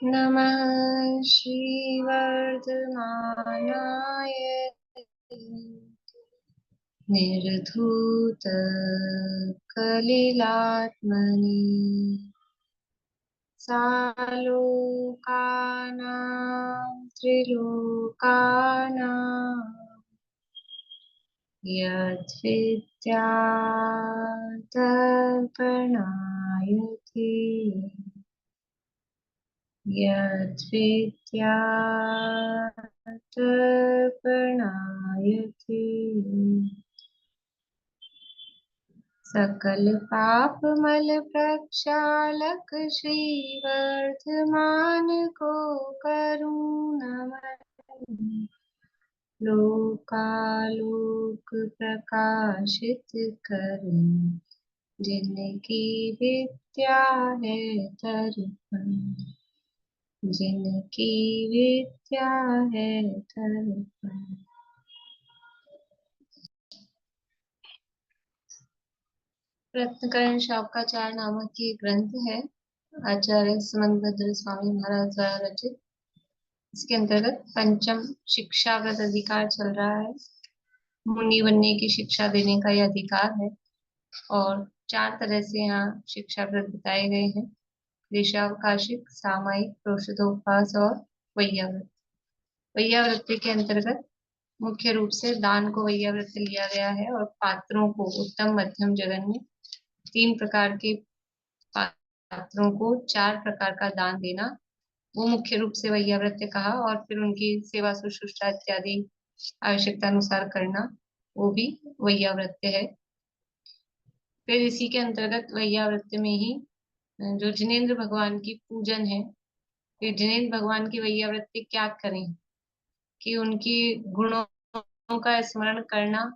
नमः श्रीवर्धमानाय निर्धूत कलिलात्मनि सालोकानां त्रिलोकानां यद्विद्यादर्पणायते यद्विद्यादर्पणायते सकल पाप मल प्रक्षालक श्रीवर्धमान को करुणामय लोकालोक प्रकाशित करें जिनकी विद्या है दर्पण जिनकी विद्या है दर्पण। रत्नकरण शावकाचार्य नामक ये ग्रंथ है, आचार्य सुमंतभद्र स्वामी महाराज द्वारा रचित। इसके अंतर्गत पंचम शिक्षाव्रत अधिकार चल रहा है। मुनि बनने की शिक्षा देने का यह अधिकार है और 4 तरह से यहाँ शिक्षाव्रत बताए गए हैं: देशावकाशिक, सामायिक, प्रोषदोपवास और वैयाव्रत। वैयाव्रत के अंतर्गत मुख्य रूप से दान को वैयाव्रत लिया गया है और पात्रों को उत्तम, मध्यम, जघन्य 3 प्रकार के पात्रों को 4 प्रकार का दान देना, वो मुख्य रूप से वैयाव्रत कहा। और फिर उनकी सेवा शुश्रूषा इत्यादि आवश्यकता अनुसार करना, वो भी वैयाव्रत है। फिर इसी के अंतर्गत वैयाव्रत में ही जो जिनेंद्र भगवान की पूजन है, फिर जिनेंद्र भगवान की वैयाव्रत क्या करें कि उनकी गुणों का स्मरण करना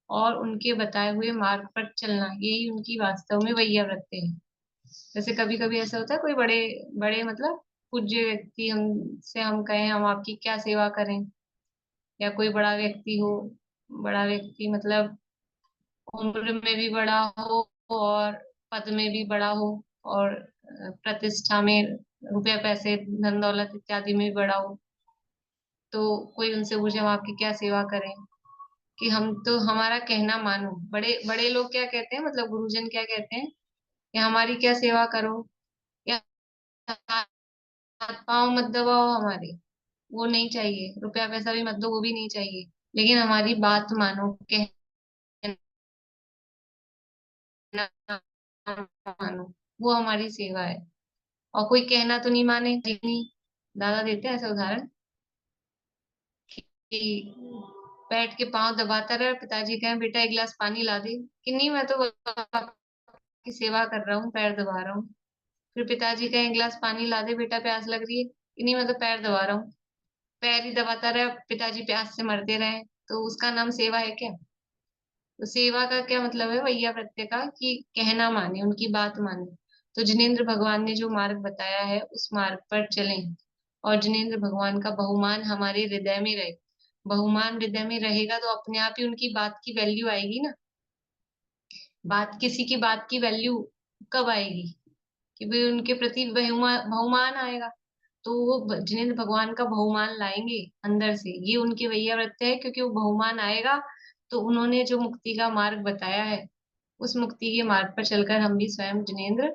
और उनके बताए हुए मार्ग पर चलना, यही उनकी वास्तव में वैयाव्रत है। जैसे कभी कभी ऐसा होता है, कोई बड़े बड़े मतलब पूज्य व्यक्ति हमसे हम कहें हम आपकी क्या सेवा करें, या कोई बड़ा व्यक्ति हो, बड़ा व्यक्ति मतलब उम्र में भी बड़ा हो और पद में भी बड़ा हो और प्रतिष्ठा में, रुपया पैसे धन दौलत इत्यादि में भी बड़ा हो, तो कोई उनसे पूछे हम आपकी क्या सेवा करें, कि हम तो हमारा कहना मानो। बड़े बड़े लोग क्या कहते हैं, मतलब गुरुजन क्या कहते हैं कि हमारी क्या सेवा करो, या हाथ पाँव मत दबाओ हमारे, वो नहीं चाहिए, रुपया पैसा भी मत दो, वो भी नहीं चाहिए, लेकिन हमारी बात मानो, कहना मानो, वो हमारी सेवा है। और कोई कहना तो नहीं माने जी नहीं। दादा देते हैं ऐसे उदाहरण कि बैठ के पाँव दबाता रहे, पिताजी कहें बेटा एक गिलास पानी ला दे, कि नहीं मैं तो आपकी सेवा कर रहा हूँ, पैर दबा रहा हूँ। फिर पिताजी कहें एक गिलास पानी ला दे बेटा, प्यास लग रही है, कि नहीं मैं तो पैर दबा रहा हूँ। पैर ही दबाता रहे, पिताजी प्यास से मरते रहे, तो उसका नाम सेवा है क्या? तो सेवा का क्या मतलब है वैया प्रत्यय का, कि कहना माने, उनकी बात माने। तो जिनेंद्र भगवान ने जो मार्ग बताया है उस मार्ग पर चलें, और जिनेंद्र भगवान का बहुमान हमारे हृदय में रहे। बहुमान हृदय में रहेगा तो अपने आप ही उनकी बात की वैल्यू आएगी ना। बात किसी की बात की वैल्यू कब आएगी? कि भाई उनके प्रति बहुमान आएगा, तो वो जिनेंद्र भगवान का बहुमान लाएंगे अंदर से, ये उनके वैया व्रत है। क्योंकि वो बहुमान आएगा तो उन्होंने जो मुक्ति का मार्ग बताया है, उस मुक्ति के मार्ग पर चलकर हम भी स्वयं जिनेंद्र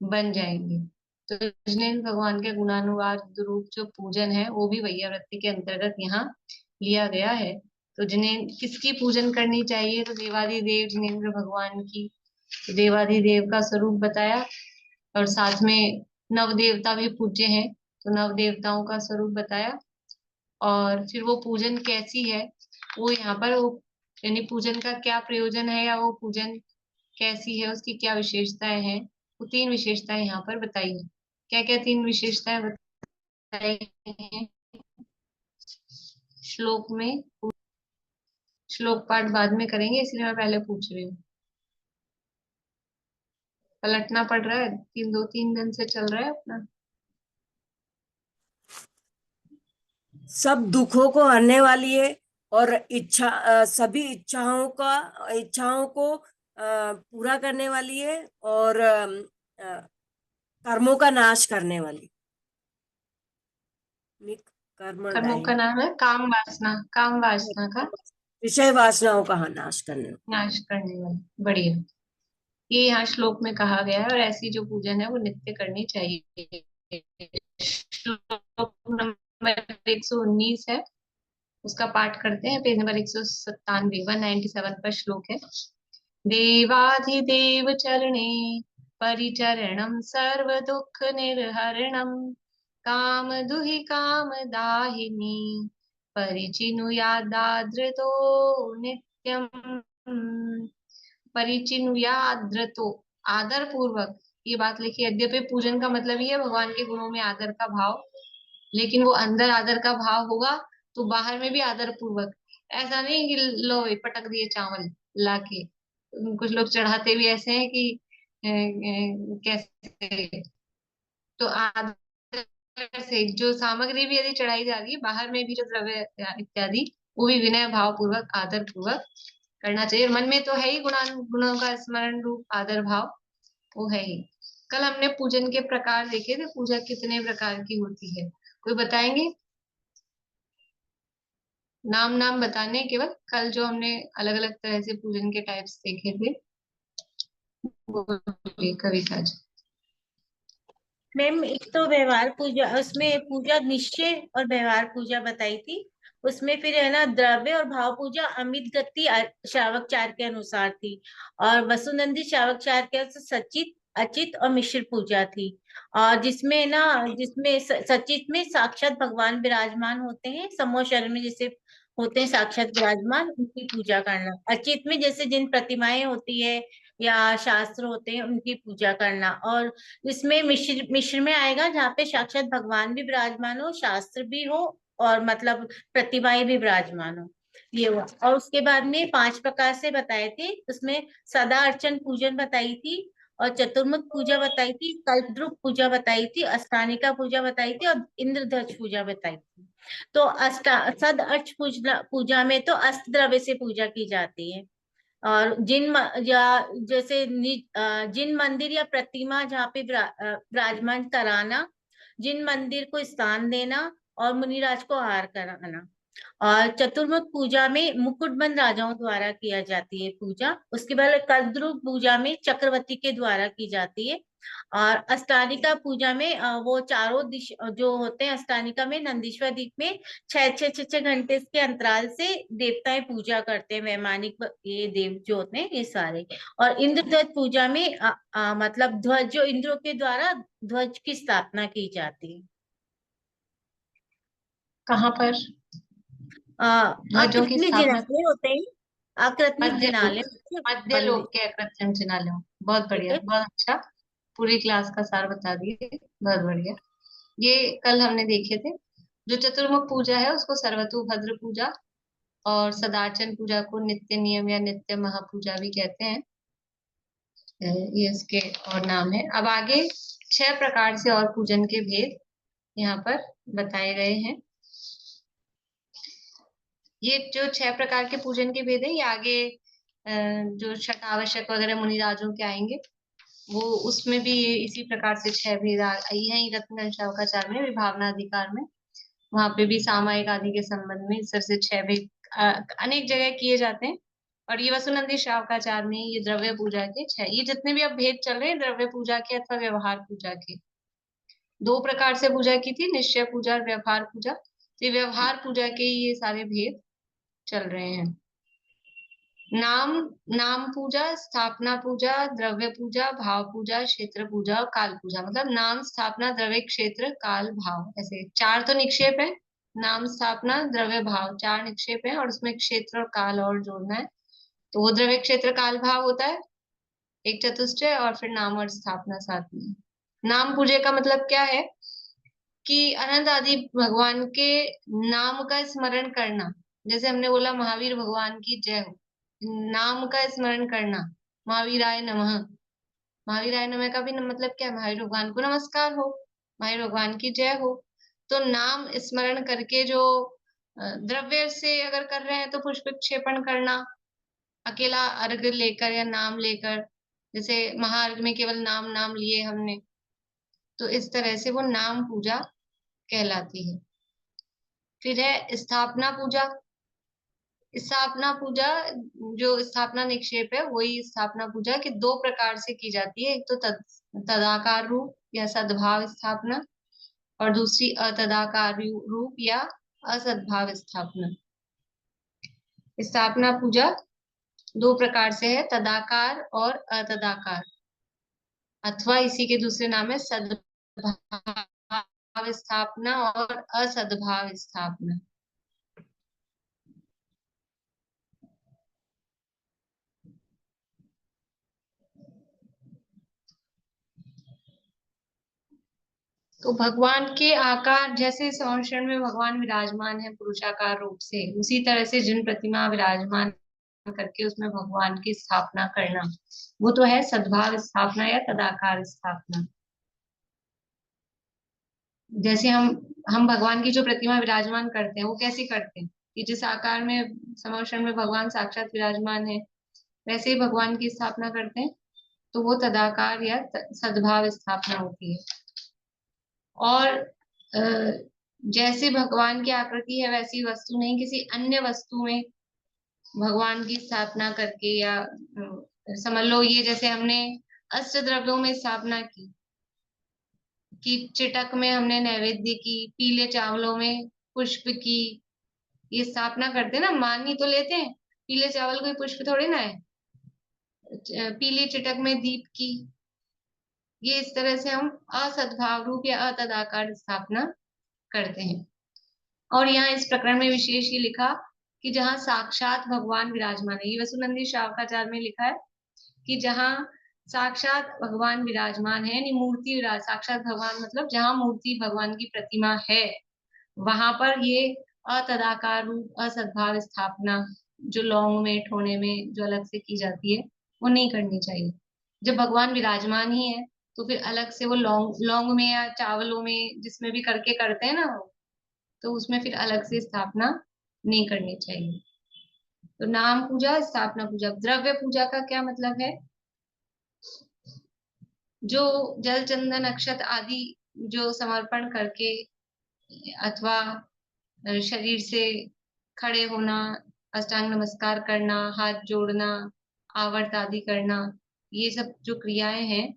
बन जाएंगे। तो जिनेंद्र भगवान के गुणानुवाद रूप जो पूजन है, वो भी वैया वृत्ति के अंतर्गत यहाँ लिया गया है। तो जिन्हें किसकी पूजन करनी चाहिए, तो देवाधिदेव जिनेंद्र भगवान की। तो देवाधिदेव का स्वरूप बताया और साथ में नव देवता भी पूज्य हैं, तो नव देवताओं का स्वरूप बताया। और फिर वो पूजन कैसी है, वो यहाँ पर वो यानी पूजन का क्या प्रयोजन है, या वो पूजन कैसी है, उसकी क्या विशेषताएं हैं, वो 3 विशेषताएं यहाँ पर बताई है। क्या क्या 3 विशेषताएं बताई हैं श्लोक में? श्लोक पाठ बाद में करेंगे, इसलिए मैं पहले पूछ रही हूँ। पलटना पड़ रहा है, 2-3 दिन से चल रहा है अपना। सब दुखों को हरने वाली है और सभी इच्छाओं को पूरा करने वाली है और कर्मों का नाश करने वाली। कर्मण कर्मों का नाम है काम वासना का विषय वासनाओं का नाश करने। नाश करने वाला। बढ़िया। ये यहाँ श्लोक में कहा गया है, और ऐसी जो पूजन है वो नित्य करनी चाहिए। श्लोक नंबर 119 है, उसका पाठ करते हैं। पेज नंबर 197, 197 पर श्लोक है। देवाधिदेव चरणे परिचरणं सर्व दुःख निर्हरणं काम दुहि काम दाहिनी परिचिनुयादादृतो नित्यम। परिचिनुयाद्रतो, आदर पूर्वक, ये बात लिखी। यद्यपि पूजन का मतलब ही है भगवान के गुणों में आदर का भाव, लेकिन वो अंदर आदर का भाव होगा तो बाहर में भी आदर पूर्वक। ऐसा नहीं कि लो भाई पटक दिए चावल लाके। कुछ लोग चढ़ाते भी ऐसे हैं कि कैसे। तो आदर से जो सामग्री भी यदि चढ़ाई जा रही है, बाहर में भी जो द्रव्य इत्यादि, वो भी विनय भाव पूर्वक आदर पूर्वक करना चाहिए। मन में तो है ही गुणों का स्मरण रूप आदर भाव, वो है ही। कल हमने पूजन के प्रकार देखे थे, पूजा कितने प्रकार की होती है, कोई बताएंगे? नाम नाम बताने केवल, कल जो हमने अलग अलग तरह से पूजन के टाइप्स देखे थे। बोलिए कविता जी। मैम एक तो व्यवहार पूजा, उसमें पूजा निश्चय और व्यवहार पूजा बताई थी। उसमें फिर है ना द्रव्य और भाव पूजा अमित गति श्रावकचार के अनुसार थी। और वसुनंदी श्रावकचार के अनुसार सचित अचित और मिश्र पूजा थी। और जिसमें ना जिसमें सचित में साक्षात भगवान विराजमान होते हैं, समूह शरण में जैसे होते हैं साक्षात विराजमान, उनकी पूजा करना। अचित में जैसे जिन प्रतिमाएं होती है या शास्त्र होते हैं उनकी पूजा करना। और इसमें मिश्र में आएगा जहाँ पे साक्षात भगवान भी विराजमान हो, शास्त्र भी हो, और मतलब प्रतिमाएं भी विराजमान हो, ये हुआ। और उसके बाद में 5 प्रकार से बताए थे। उसमें सदा अर्चन पूजन बताई थी, और चतुर्मुख पूजा बताई थी, कल्पद्रुप पूजा बताई थी, अष्टानिका पूजा बताई थी, और इंद्रध्वज पूजा बताई थी। तो सद अर्च पूजा में तो अष्ट द्रव्य से पूजा की जाती है। और या जैसे जिन मंदिर या प्रतिमा जहाँ पे विराजमान कराना, जिन मंदिर को स्थान देना, और मुनिराज को आहार कराना। और चतुर्मुख पूजा में मुकुटबंद राजाओं द्वारा किया जाती है पूजा। उसके बाद कल्पद्रुप पूजा में चक्रवर्ती के द्वारा की जाती है। और अष्टानिका पूजा में वो चारों दिश जो होते हैं, अष्टानिका में नंदीश्वर द्वीप में 6 घंटे के अंतराल से देवताएं पूजा करते हैं, वैमानिक ये देव जो होते हैं ये सारे। और इंद्रध्वज पूजा में मतलब ध्वज जो इंद्रों के द्वारा ध्वज की स्थापना की जाती है। कहाँ पर ध्वजों की आकृति स्थापना? जिनालय होते हैं, आकृति मध्य जिनालय लोक, मध्य लोक के अकृत्यम जिनालयों। बहुत ठीक बढ़िया, है। बहुत अच्छा। पूरी क्लास का सार बता दिए, बहुत बढ़िया। ये कल हमने देखे थे। जो चतुर्मुख पूजा है उसको सर्वतोभद्र पूजा और सदार्चन पूजा को नित्य नियम या नित्य महापूजा भी कहते हैं। ये इसके और नाम है। अब आगे 6 प्रकार से और पूजन के भेद यहाँ पर बताए गए हैं। ये जो 6 प्रकार के पूजन के भेद है, ये आगे जो छठ आवश्यक वगैरह मुनिराजों के आएंगे, वो उसमें भी ये इसी प्रकार से 6 भेद आई है। रत्न शावकाचार में विभावना अधिकार में, वहां पे भी सामायिक आदि के संबंध में इस तरह से 6 भेद अनेक जगह किए जाते हैं। और ये वसुनंदी शावकाचार में ये द्रव्य पूजा के 6, ये जितने भी अब भेद चल रहे हैं द्रव्य पूजा के अथवा व्यवहार पूजा के, 2 प्रकार से पूजा की थी, निश्चय पूजा और व्यवहार पूजा। तो ये व्यवहार पूजा के ये सारे भेद चल रहे हैं। नाम नाम पूजा, स्थापना पूजा, द्रव्य पूजा, भाव पूजा, क्षेत्र पूजा और काल पूजा। मतलब नाम, स्थापना, द्रव्य, क्षेत्र, काल, भाव, ऐसे 4 तो निक्षेप है। नाम, स्थापना, द्रव्य, भाव 4 निक्षेप है, और उसमें क्षेत्र और काल और जोड़ना है। तो वो द्रव्य, क्षेत्र, काल, भाव होता है एक चतुष्टय, और फिर नाम और स्थापना साथ में। नाम पूजे का मतलब क्या है कि अनंत आदि भगवान के नाम का स्मरण करना। जैसे हमने बोला महावीर भगवान की जय हो, नाम का स्मरण करना, महावीराय नमः। महावीराय नमः का भी मतलब क्या है? महावीर भगवान को नमस्कार हो, महावीर भगवान की जय हो। तो नाम स्मरण करके जो द्रव्य से अगर कर रहे हैं तो पुष्प क्षेपण करना, अकेला अर्घ लेकर या नाम लेकर, जैसे महाअर्घ में केवल नाम नाम लिए हमने, तो इस तरह से वो नाम पूजा कहलाती है। फिर है स्थापना पूजा। स्थापना पूजा, जो स्थापना निक्षेप है वही स्थापना पूजा की दो प्रकार से की जाती है। एक तो तदाकार रूप या सद्भाव स्थापना, और दूसरी अतदाकार रूप या असद्भाव स्थापना। स्थापना पूजा दो प्रकार से है, तदाकार और अतदाकार, अथवा इसी के दूसरे नाम है सद्भाव स्थापना और असद्भाव स्थापना। तो भगवान के आकार, जैसे संवर्षण में भगवान विराजमान है पुरुषाकार रूप से, उसी तरह से जिन प्रतिमा विराजमान करके उसमें भगवान की स्थापना करना, वो तो है सद्भाव स्थापना या तदाकार स्थापना। जैसे हम भगवान की जो प्रतिमा विराजमान करते हैं वो कैसे करते हैं कि जिस आकार में समर्षण में भगवान साक्षात विराजमान है वैसे ही भगवान की स्थापना करते हैं, तो वो तदाकार या सद्भाव स्थापना होती है। और जैसे भगवान की आकृति है वैसी वस्तु नहीं, किसी अन्य वस्तु में भगवान की स्थापना करके, या समझ लो ये जैसे हमने अष्ट द्रव्यों में स्थापना की कि चिटक में हमने नैवेद्य की, पीले चावलों में पुष्प की, ये स्थापना करते हैं ना, मान ही तो लेते हैं पीले चावल कोई पुष्प थोड़ी ना है। पीली चिटक में दीप की, ये इस तरह से हम असद्भाव रूप या अतदाकार स्थापना करते हैं। और यहाँ इस प्रकरण में विशेष ये लिखा कि जहाँ साक्षात भगवान विराजमान है, ये वसुनंदी शावकाचार्य में लिखा है कि जहाँ साक्षात भगवान विराजमान है, यानी मूर्ति विराज, साक्षात भगवान मतलब जहाँ मूर्ति भगवान की प्रतिमा है वहां पर ये अतदाकार रूप असद्भाव स्थापना जो लौंग में ठोने में जो अलग से की जाती है वो नहीं करनी चाहिए। जब भगवान विराजमान ही है तो फिर अलग से वो लौंग लौंग में या चावलों में जिसमें भी करके करते हैं ना, तो उसमें फिर अलग से स्थापना नहीं करनी चाहिए। तो नाम पूजा, स्थापना पूजा। द्रव्य पूजा का क्या मतलब है? जो जल चंदन अक्षत आदि जो समर्पण करके, अथवा शरीर से खड़े होना, अष्टांग नमस्कार करना, हाथ जोड़ना, आवर्त आदि करना, ये सब जो क्रियाएं हैं,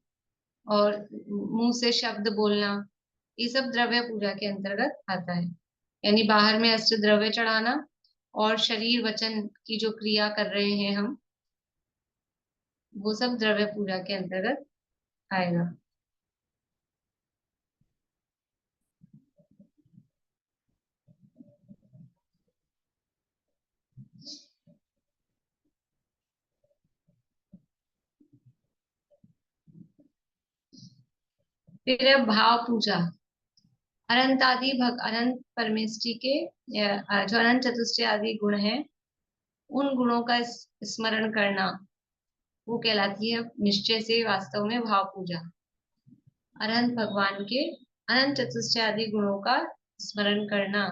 और मुंह से शब्द बोलना, ये सब द्रव्य पूजा के अंतर्गत आता है। यानी बाहर में अष्ट द्रव्य चढ़ाना और शरीर वचन की जो क्रिया कर रहे हैं हम, वो सब द्रव्य पूजा के अंतर्गत आएगा। फिर है भाव पूजा। अनंत आदि अनंत परमेष्टि के जो अनंत चतुष्टय आदि गुण हैं, उन गुणों का स्मरण करना, वो कहलाती है निश्चय से वास्तव में भाव पूजा। अनंत भगवान के अनंत चतुष्टय आदि गुणों का स्मरण करना,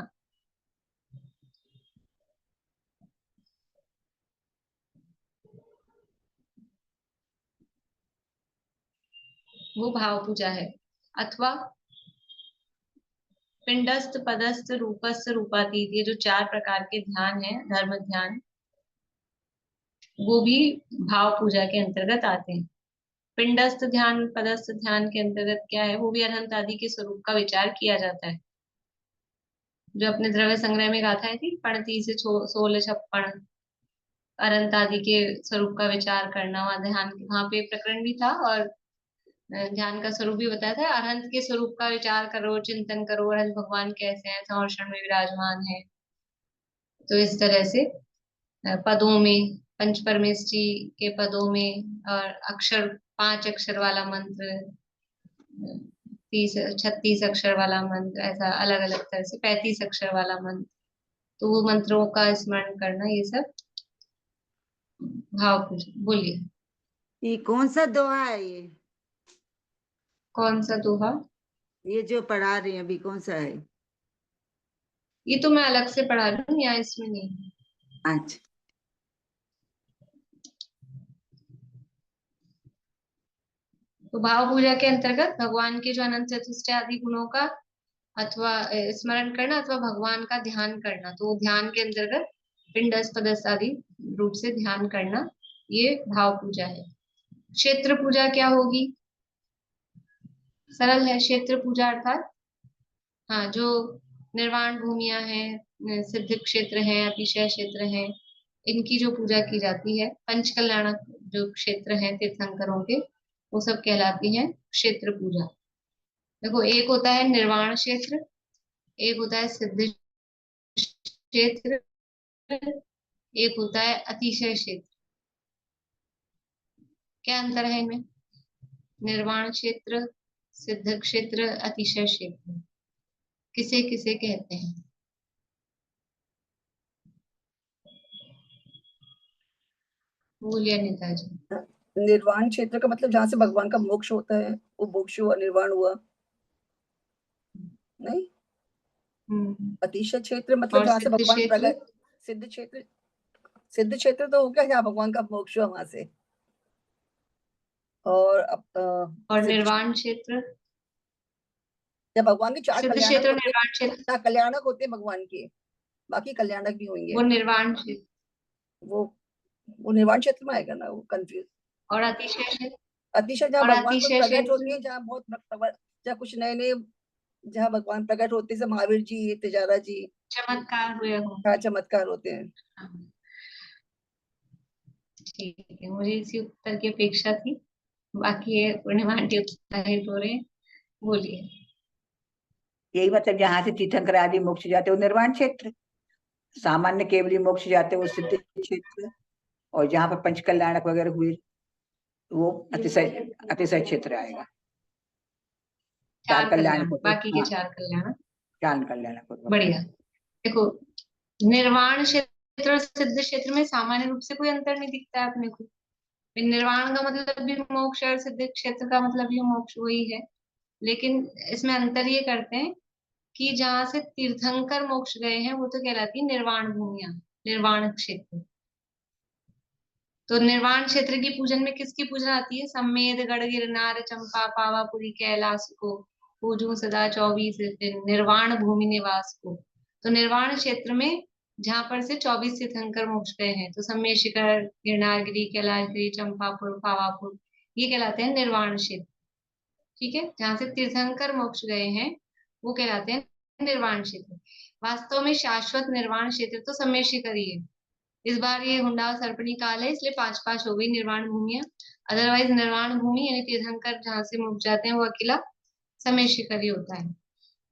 वो भाव पूजा है। अथवा पिंडस्थ पदस्थ रूपस्थ रूपातीत, ये जो चार प्रकार के ध्यान है, धर्म ध्यान, वो भी भाव पूजा के अंतर्गत आते हैं। पिंडस्थ ध्यान पदस्थ ध्यान के अंतर्गत क्या है, वो भी अनंत आदि के स्वरूप का विचार किया जाता है। जो अपने द्रव्य संग्रह में गाथा है थी, पणती से 16 अनंत आदि के स्वरूप का विचार करना, वहां ध्यान, वहां पे प्रकरण भी था और ध्यान का स्वरूप भी बताया था। अनंत के स्वरूप का विचार करो, चिंतन करो, अनंत भगवान कैसे हैं, संवर्षण में विराजमान है। तो इस तरह से पदों में, पंच परमेष्टि के पदों में, और अक्षर 5 अक्षर वाला मंत्र, 36 अक्षर वाला मंत्र, ऐसा अलग अलग तरह से 35 अक्षर वाला मंत्र, तो वो मंत्रों का स्मरण करना, ये सब भाव पूजा। बोलिए। ये कौन सा दोहा है ये? कौन सा दोहा? ये जो पढ़ा रही हैं अभी कौन सा है? ये तो मैं अलग से पढ़ा रही हूँ, यहाँ इसमें नहीं। अच्छा। तो भाव पूजा के अंतर्गत भगवान के जो अनंत चतुष्टय आदि गुणों का अथवा स्मरण करना अथवा भगवान का ध्यान करना, तो ध्यान के अंतर्गत पिंडस पदस आदि रूप से ध्यान करना, ये भाव पूजा है। क्षेत्र पूजा क्या होगी? सरल है। क्षेत्र पूजा अर्थात हाँ, जो निर्वाण भूमियां हैं, सिद्ध क्षेत्र हैं, अतिशय क्षेत्र हैं, इनकी जो पूजा की जाती है, पंच कल्याणक जो क्षेत्र हैं तीर्थंकरों के, वो सब कहलाती है क्षेत्र पूजा। देखो, एक होता है निर्वाण क्षेत्र, एक होता है सिद्ध क्षेत्र, एक होता है अतिशय क्षेत्र। क्या अंतर है इनमें? निर्वाण क्षेत्र, सिद्ध क्षेत्र, अतिशय क्षेत्र किसे किसे कहते हैं? बोलिए नीता जी। निर्वाण क्षेत्र का मतलब जहाँ से भगवान का मोक्ष होता है, वो मोक्ष हुआ, निर्वाण हुआ, नहीं? अतिशय क्षेत्र मतलब और जहाँ से सिद्ध भगवान क्षेत्र? प्रकट। सिद्ध क्षेत्र तो हो गया जहाँ भगवान का मोक्ष हुआ वहां से। और निर्वाण क्षेत्र? जब भगवान के चार सिद्ध कल्याणक क्षेत्र, होते निर्वाण क्षेत्र, हैं, कल्याणक होते हैं भगवान के, बाकी कल्याणक भी होंगे, वो निर्वाण क्षेत्र। वो निर्वाण क्षेत्र में आएगा ना, वो कंफ्यूज। और अतिशय क्षेत्र? अतिशय जहाँ और भगवान खुद अतिशय प्रकट होते क्षेत्र? हैं, जहाँ बहुत जहाँ कुछ नए नए, जहाँ भगवान प्रकट होते हैं, जैसे महावीर जी, तेजारा जी, चमत्कार हुए हो। हाँ, चमत्कार होते हैं। हाँ, ठीक है, मुझे इसी उत्तर की अपेक्षा थी। बाकी ये पूर्णिमा आंटी उत्साहित हो रहे हैं, बोलिए। यही मतलब जहाँ से तीर्थंकर आदि मोक्ष जाते वो निर्वाण क्षेत्र, सामान्य केवली मोक्ष जाते वो सिद्ध क्षेत्र, और जहाँ पर पंच कल्याणक वगैरह हुए वो अतिशय क्षेत्र आएगा। चार कल्याणक होते, बाकी के हाँ, चार कल्याण। चार कल्याणक होते। बढ़िया। देखो, निर्वाण क्षेत्र और सिद्ध क्षेत्र में सामान्य रूप से कोई अंतर नहीं दिखता है अपने को। निर्वाण का मतलब भी मोक्ष और सिद्ध क्षेत्र का मतलब भी मोक्ष वही है, लेकिन इसमें अंतर ये करते हैं कि जहाँ से तीर्थंकर मोक्ष गए हैं वो तो कहलाती है निर्वाण भूमियां, निर्वाण क्षेत्र। तो निर्वाण क्षेत्र की पूजन में किसकी पूजन आती है? सम्मेद गढ़ गिरनार चंपा पावापुरी कैलाश को पूजू सदा 24 दिन निर्वाण भूमि निवास को। तो निर्वाण क्षेत्र में जहां पर से 24 तीर्थंकर मोक्ष गए हैं, तो सम्मेद शिखर, गिरनारगिरी, कैलाशगिरी, चंपापुर, पावापुर, ये कहलाते हैं निर्वाण क्षेत्र। ठीक है, जहां से तीर्थंकर मोक्ष गए हैं वो कहलाते हैं निर्वाण क्षेत्र। वास्तव में शाश्वत निर्वाण क्षेत्र तो सम्मेद शिखर ही है। इस बार ये हुंडा सर्पणी काल है, इसलिए 5-5 हो गई निर्वाण भूमियां। अदरवाइज निर्वाण भूमि यानी तीर्थंकर जहां से मुक्त जाते हैं वो अकेला समय शिखर ही होता है।